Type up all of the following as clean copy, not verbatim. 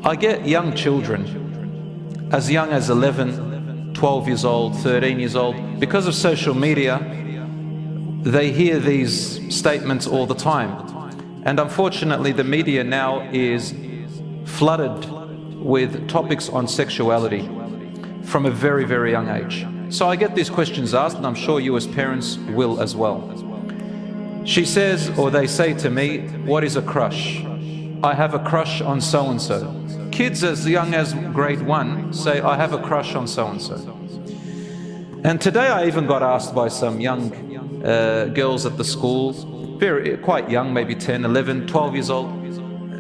I get young children, as young as 11, 12 years old, 13 years old, because of social media, they hear these statements all the time. And unfortunately, the media now is flooded with topics on sexuality from a very, very young age. So I get these questions asked, and I'm sure you as parents will as well. She says, or they say to me, what is a crush? I have a crush on so-and-so. Kids as young as grade 1 say, I have a crush on so-and-so. And today I even got asked by some young girls at the school, quite young, maybe 10, 11, 12 years old,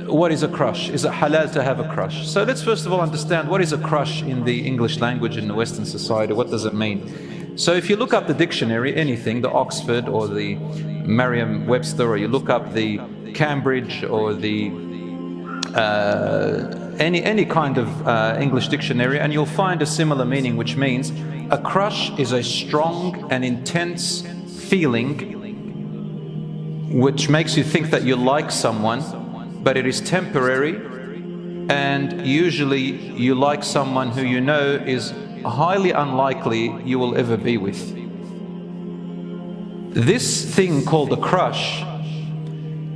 what is a crush? Is it halal to have a crush? So let's first of all understand, what is a crush in the English language in the Western society? What does it mean? So if you look up the dictionary, anything, the Oxford or the Merriam-Webster, or you look up the Cambridge or the any kind of English dictionary, and you'll find a similar meaning, which means a crush is a strong and intense feeling which makes you think that you like someone, but it is temporary, and usually you like someone who you know is highly unlikely you will ever be with. This thing called a crush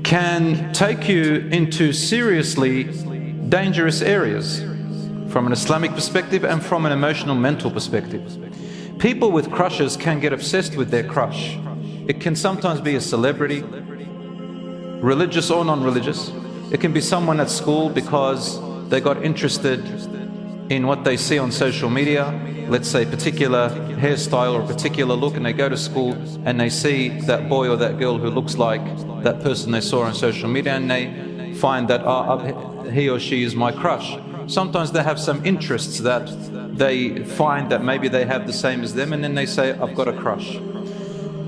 can take you into seriously dangerous areas from an Islamic perspective and from an emotional, mental perspective. People with crushes can get obsessed with their crush. It can sometimes be a celebrity, religious or non-religious. It can be someone at school because they got interested in what they see on social media, let's say a particular hairstyle or a particular look, and they go to school and they see that boy or that girl who looks like that person they saw on social media, and they find that he or she is my crush. Sometimes they have some interests that they find that maybe they have the same as them, and then they say, I've got a crush.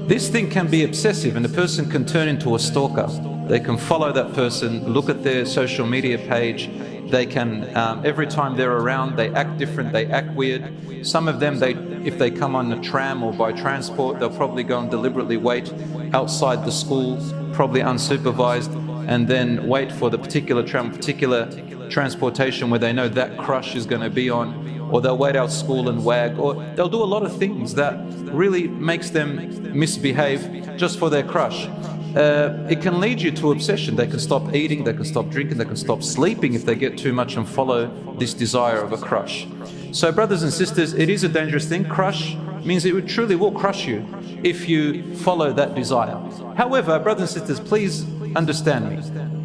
This thing can be obsessive, and the person can turn into a stalker. They can follow that person, look at their social media page. They can, every time they're around, they act different, they act weird. Some of them, if they come on a tram or by transport, they'll probably go and deliberately wait outside the school, probably unsupervised, and then wait for the particular tram, particular transportation where they know that crush is going to be on. Or they'll wait out school and wag, or they'll do a lot of things that really makes them misbehave just for their crush. It can lead you to obsession. They can stop eating, they can stop drinking, they can stop sleeping if they get too much and follow this desire of a crush. So brothers and sisters, it is a dangerous thing. Crush means it truly will crush you if you follow that desire. However, brothers and sisters, please understand me.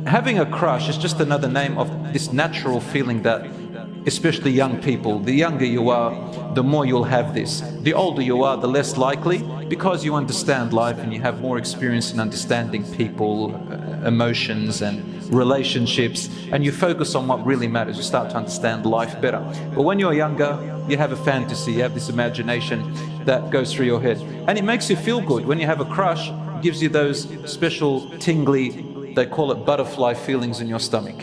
Having a crush is just another name of this natural feeling that, especially young people, the younger you are, the more you'll have this. The older you are, the less likely, because you understand life and you have more experience in understanding people, emotions and relationships, and you focus on what really matters. You start to understand life better. But when you're younger, you have a fantasy, you have this imagination that goes through your head, and it makes you feel good. When you have a crush, it gives you those special tingly, they call it butterfly feelings in your stomach.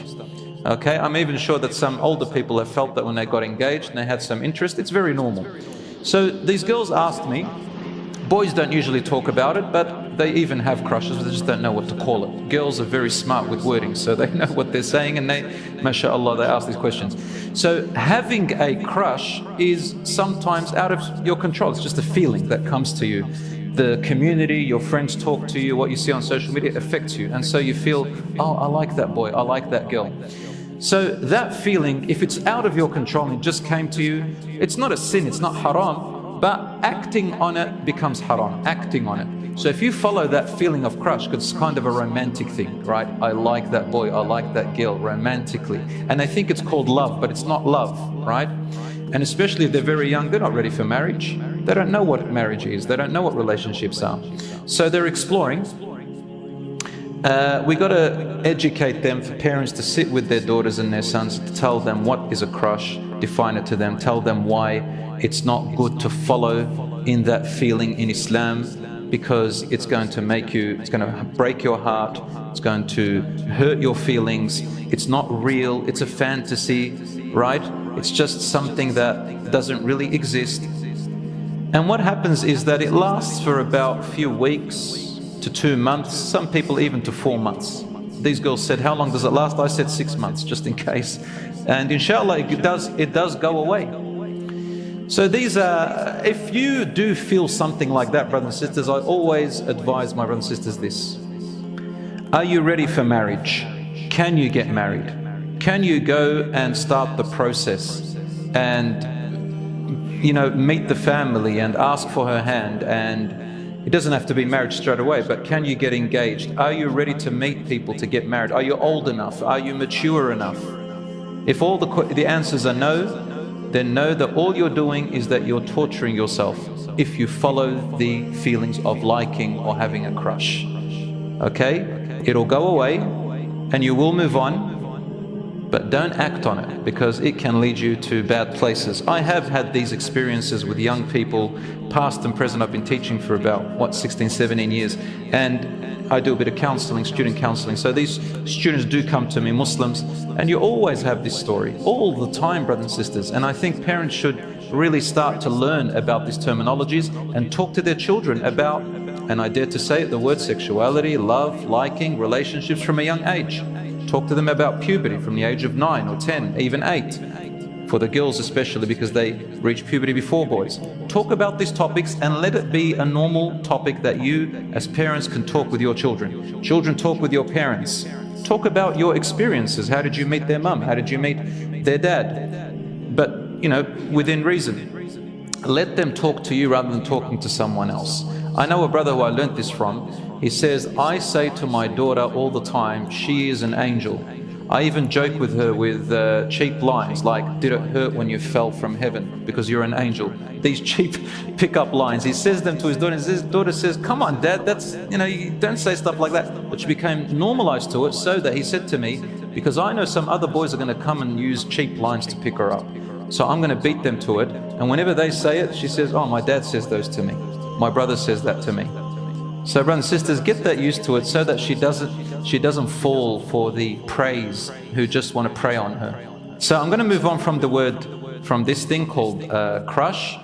Okay, I'm even sure that some older people have felt that when they got engaged and they had some interest. It's very normal. So these girls asked me, boys don't usually talk about it, but they even have crushes, they just don't know what to call it. Girls are very smart with wording, so they know what they're saying, and they, mashallah, they ask these questions. So having a crush is sometimes out of your control. It's just a feeling that comes to you. The community, your friends talk to you, what you see on social media affects you, and so you feel, oh, I like that boy, I like that girl. So that feeling, if it's out of your control and it just came to you, it's not a sin, it's not haram, but acting on it becomes haram, acting on it. So if you follow that feeling of crush, because it's kind of a romantic thing, right? I like that boy, I like that girl, romantically. And they think it's called love, but it's not love, right? And especially if they're very young, they're not ready for marriage. They don't know what marriage is, they don't know what relationships are. So they're exploring. We got to educate them, for parents to sit with their daughters and their sons, to tell them what is a crush, define it to them, tell them why it's not good to follow in that feeling in Islam, because it's going to make you, it's going to break your heart, it's going to hurt your feelings, it's not real, it's a fantasy, right? It's just something that doesn't really exist. And what happens is that it lasts for about a few weeks to 2 months, some people even to 4 months. these girls said, how long does it last? I said 6 months, just in case. And inshallah, it does go away. So these are, if you do feel something like that, brothers and sisters, I always advise my brothers and sisters this. Are you ready for marriage? Can you get married? Can you go and start the process and, you know, meet the family and ask for her hand? And it doesn't have to be marriage straight away, but can you get engaged? Are you ready to meet people to get married? Are you old enough? Are you mature enough? If all the answers are no, then know that all you're doing is that you're torturing yourself if you follow the feelings of liking or having a crush. Okay? It'll go away and you will move on, but don't act on it because it can lead you to bad places. I have had these experiences with young people, past and present. I've been teaching for about, 16, 17 years, and I do a bit of counseling, student counseling. So these students do come to me, Muslims, and you always have this story, all the time, brothers and sisters. And I think parents should really start to learn about these terminologies and talk to their children about, and I dare to say it, the word sexuality, love, liking, relationships from a young age. Talk to them about puberty from the age of 9 or 10, even 8. For the girls especially, because they reach puberty before boys. Talk about these topics and let it be a normal topic that you as parents can talk with your children. Children talk with your parents. Talk about your experiences. How did you meet their mum? How did you meet their dad? But, you know, within reason. Let them talk to you rather than talking to someone else. I know a brother who I learnt this from. He says, I say to my daughter all the time, she is an angel. I even joke with her with cheap lines like, did it hurt when you fell from heaven because you're an angel? These cheap pick-up lines. He says them to his daughter, and his daughter says, come on dad, that's, you know, you don't say stuff like that. But she became normalized to it, so that he said to me, because I know some other boys are going to come and use cheap lines to pick her up. So I'm going to beat them to it. And whenever they say it, she says, oh, my dad says those to me. My brother says that to me. So brothers and sisters, get that used to it so that she doesn't fall for the praise who just want to prey on her. So I'm going to move on from the word, from this thing called crush.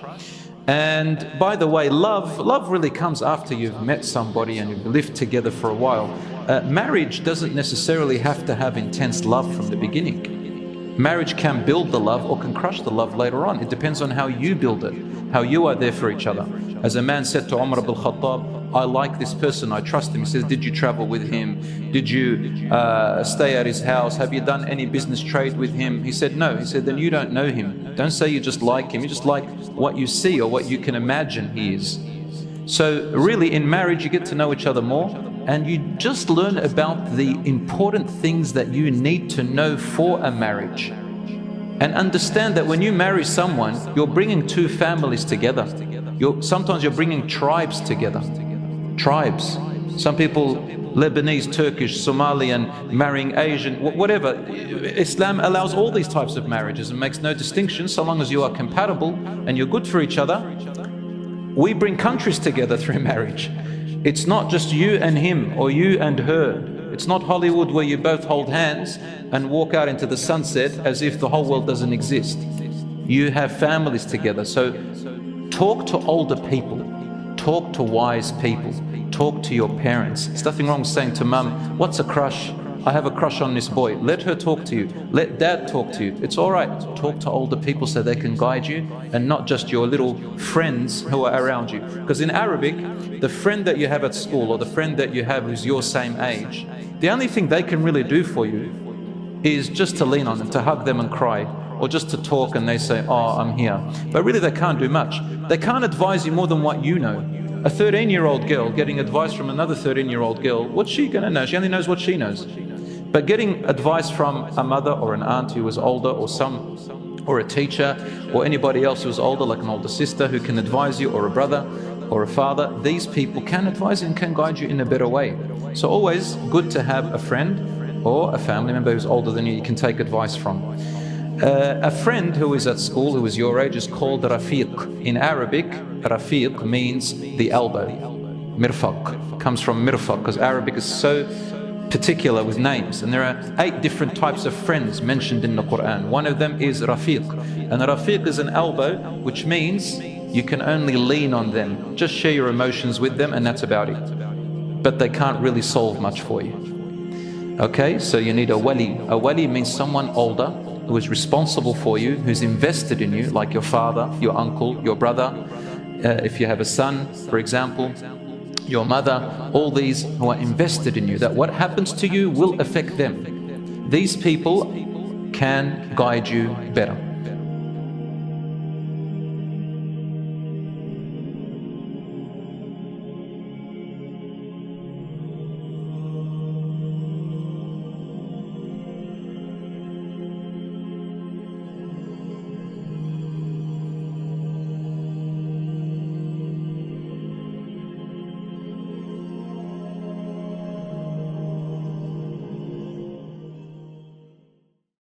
And by the way, love really comes after you've met somebody and you've lived together for a while. Marriage doesn't necessarily have to have intense love from the beginning. Marriage can build the love or can crush the love later on. It depends on how you build it, how you are there for each other. As a man said to Umar ibn Khattab, I like this person, I trust him. He says, did you travel with him? Did you stay at his house? Have you done any business trade with him? He said, no. He said, then you don't know him. Don't say you just like him. You just like what you see or what you can imagine he is. So really in marriage, you get to know each other more and you just learn about the important things that you need to know for a marriage. And understand that when you marry someone, you're bringing two families together. Sometimes you're bringing tribes together. Tribes. Some people, Lebanese, Turkish, Somalian, marrying Asian, whatever. Islam allows all these types of marriages and makes no distinction so long as you are compatible and you're good for each other. We bring countries together through marriage. It's not just you and him or you and her. It's not Hollywood where you both hold hands and walk out into the sunset as if the whole world doesn't exist. You have families together. So talk to older people. Talk to wise people. Talk to your parents. There's nothing wrong with saying to mum, what's a crush? I have a crush on this boy. Let her talk to you. Let dad talk to you. It's all right. Talk to older people so they can guide you and not just your little friends who are around you. Because in Arabic, the friend that you have at school or the friend that you have who's your same age, the only thing they can really do for you is just to lean on them, to hug them and cry, or just to talk and they say, oh, I'm here. But really they can't do much. They can't advise you more than what you know. A 13-year-old girl getting advice from another 13-year-old girl, what's she going to know? She only knows what she knows. But getting advice from a mother or an aunt who is older, or a teacher, or anybody else who's older, like an older sister who can advise you, or a brother, or a father, these people can advise you and can guide you in a better way. So always good to have a friend or a family member who's older than you can take advice from. A friend who is at school, who is your age, is called Rafiq. In Arabic, Rafiq means the elbow. Mirfaq comes from mirfaq, because Arabic is so particular with names. And there are 8 different types of friends mentioned in the Quran. One of them is Rafiq. And Rafiq is an elbow, which means you can only lean on them. Just share your emotions with them and that's about it. But they can't really solve much for you. Okay, so you need a wali. A wali means someone older who is responsible for you, who's invested in you, like your father, your uncle, your brother. If you have a son, for example, your mother, all these who are invested in you, that what happens to you will affect them. These people can guide you better.